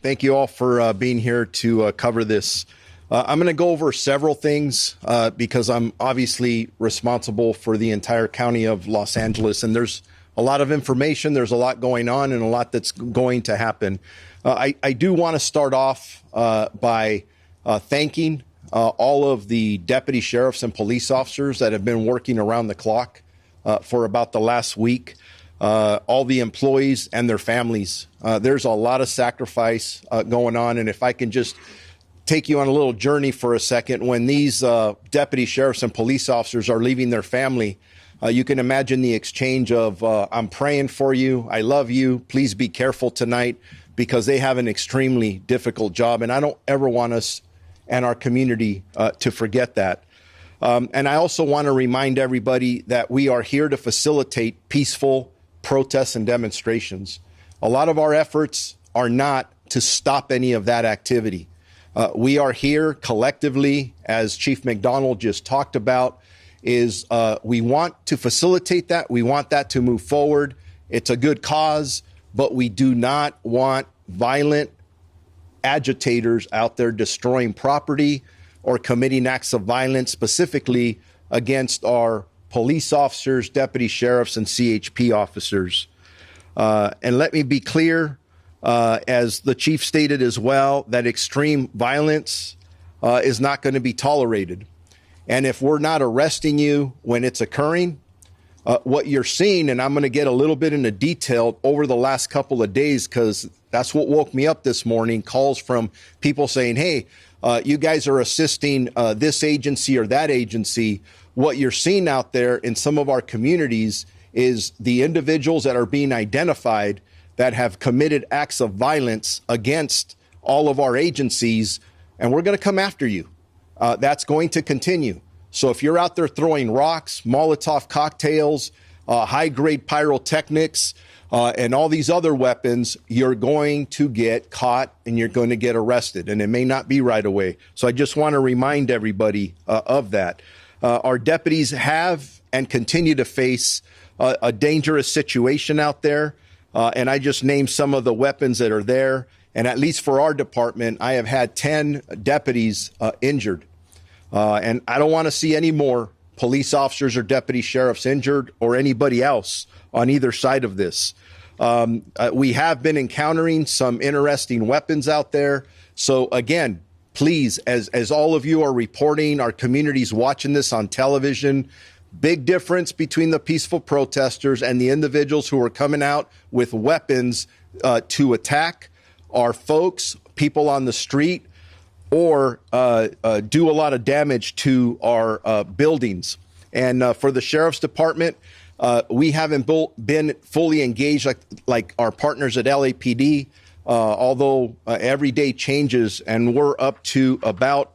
Thank you all for being here to cover this. I'm going to go over several things because I'm obviously responsible for the entire county of Los Angeles, and there's a lot of information, there's a lot going on, and a lot that's going to happen. I do want to start off by thanking all of the deputy sheriffs and police officers that have been working around the clock for about the last week. All the employees and their families. There's a lot of sacrifice going on. And if I can just take you on a little journey for a second, when these deputy sheriffs and police officers are leaving their family, you can imagine the exchange of, I'm praying for you, I love you, please be careful tonight, because they have an extremely difficult job. And I don't ever want us and our community to forget that. And I also want to remind everybody that we are here to facilitate peaceful protests and demonstrations. A lot of our efforts are not to stop any of that activity. We are here collectively, as Chief McDonald just talked about, we want to facilitate that. We want that to move forward. It's a good cause, but we do not want violent agitators out there destroying property or committing acts of violence, specifically against our police officers, deputy sheriffs, and CHP officers. And let me be clear, as the chief stated as well, that extreme violence is not going to be tolerated. And if we're not arresting you when it's occurring, what you're seeing, and I'm going to get a little bit into detail over the last couple of days, because that's what woke me up this morning, calls from people saying, hey, you guys are assisting this agency or that agency. What you're seeing out there in some of our communities is the individuals that are being identified that have committed acts of violence against all of our agencies, and we're going to come after you. That's going to continue. So if you're out there throwing rocks, Molotov cocktails, high-grade pyrotechnics, and all these other weapons, you're going to get caught and you're going to get arrested, and it may not be right away. So I just want to remind everybody of that. Our deputies have and continue to face a dangerous situation out there. And I just named some of the weapons that are there. And at least for our department, I have had 10 deputies injured. And I don't want to see any more police officers or deputy sheriffs injured or anybody else on either side of this. We have been encountering some interesting weapons out there. So again, please, as all of you are reporting, our community's watching this on television, big difference between the peaceful protesters and the individuals who are coming out with weapons to attack our folks, people on the street, or do a lot of damage to our buildings. And for the sheriff's department, we haven't been fully engaged like our partners at LAPD, although every day changes, and we're up to about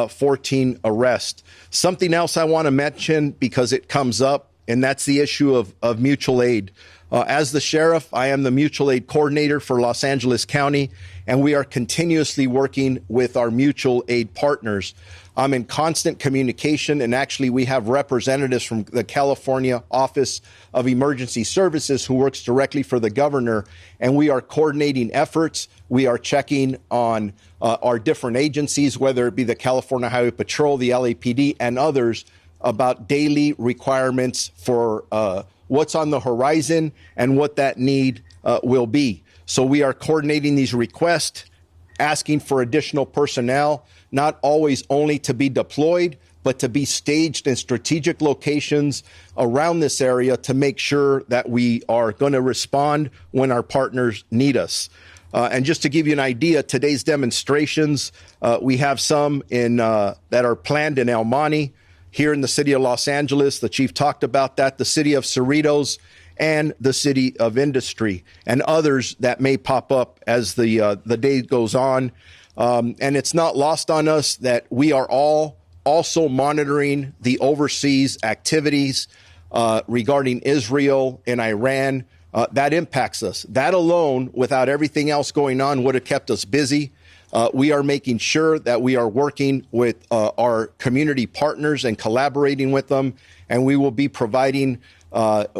14 arrests. Something else I want to mention because it comes up, and that's the issue of mutual aid. As the sheriff, I am the mutual aid coordinator for Los Angeles County, and we are continuously working with our mutual aid partners. I'm in constant communication, and actually we have representatives from the California Office of Emergency Services who works directly for the governor, and we are coordinating efforts. We are checking on our different agencies, whether it be the California Highway Patrol, the LAPD, and others, about daily requirements for what's on the horizon and what that need will be. So we are coordinating these requests, asking for additional personnel, not always only to be deployed, but to be staged in strategic locations around this area to make sure that we are going to respond when our partners need us. And just to give you an idea, today's demonstrations, we have some that are planned in El Monte, here in the city of Los Angeles. The chief talked about that, the city of Cerritos, and the city of Industry, and others that may pop up as the day goes on. And it's not lost on us that we are all also monitoring the overseas activities regarding Israel and Iran. That impacts us. That alone, without everything else going on, would have kept us busy. We are making sure that we are working with our community partners and collaborating with them, and we will be providing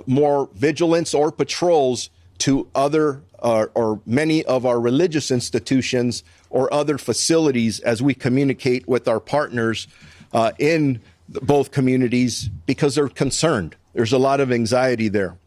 more vigilance or patrols to other or many of our religious institutions or other facilities as we communicate with our partners in both communities because they're concerned. There's a lot of anxiety there.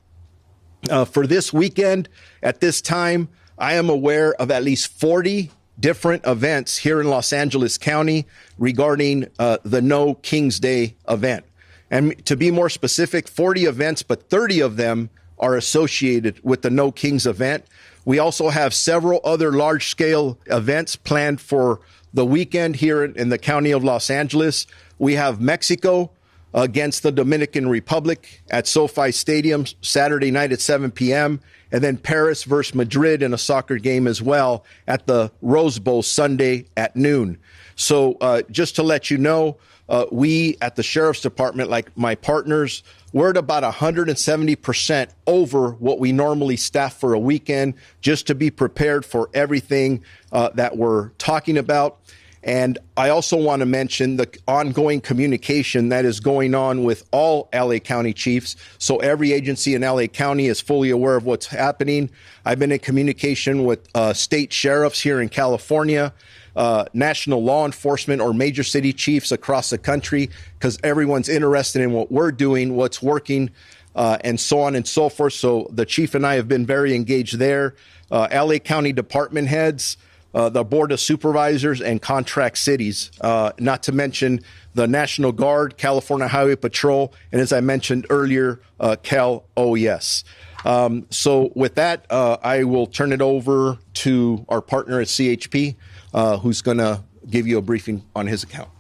For this weekend, at this time, I am aware of at least 40 different events here in Los Angeles County regarding the No King's Day event. And to be more specific, 40 events, but 30 of them are associated with the No Kings event. We also have several other large-scale events planned for the weekend here in the county of Los Angeles. We have Mexico against the Dominican Republic at SoFi Stadium Saturday night at 7 p.m., and then Paris versus Madrid in a soccer game as well at the Rose Bowl Sunday at noon. So just to let you know, we at the Sheriff's Department, like my partners, we're at about 170% over what we normally staff for a weekend, just to be prepared for everything that we're talking about. And I also want to mention the ongoing communication that is going on with all LA County chiefs. So every agency in LA County is fully aware of what's happening. I've been in communication with state sheriffs here in California, national law enforcement or major city chiefs across the country, because everyone's interested in what we're doing, what's working, and so on and so forth. So the chief and I have been very engaged there. LA County department heads, the Board of Supervisors, and contract cities, not to mention the National Guard, California Highway Patrol, and as I mentioned earlier, Cal OES. So with that, I will turn it over to our partner at CHP, who's going to give you a briefing on his account.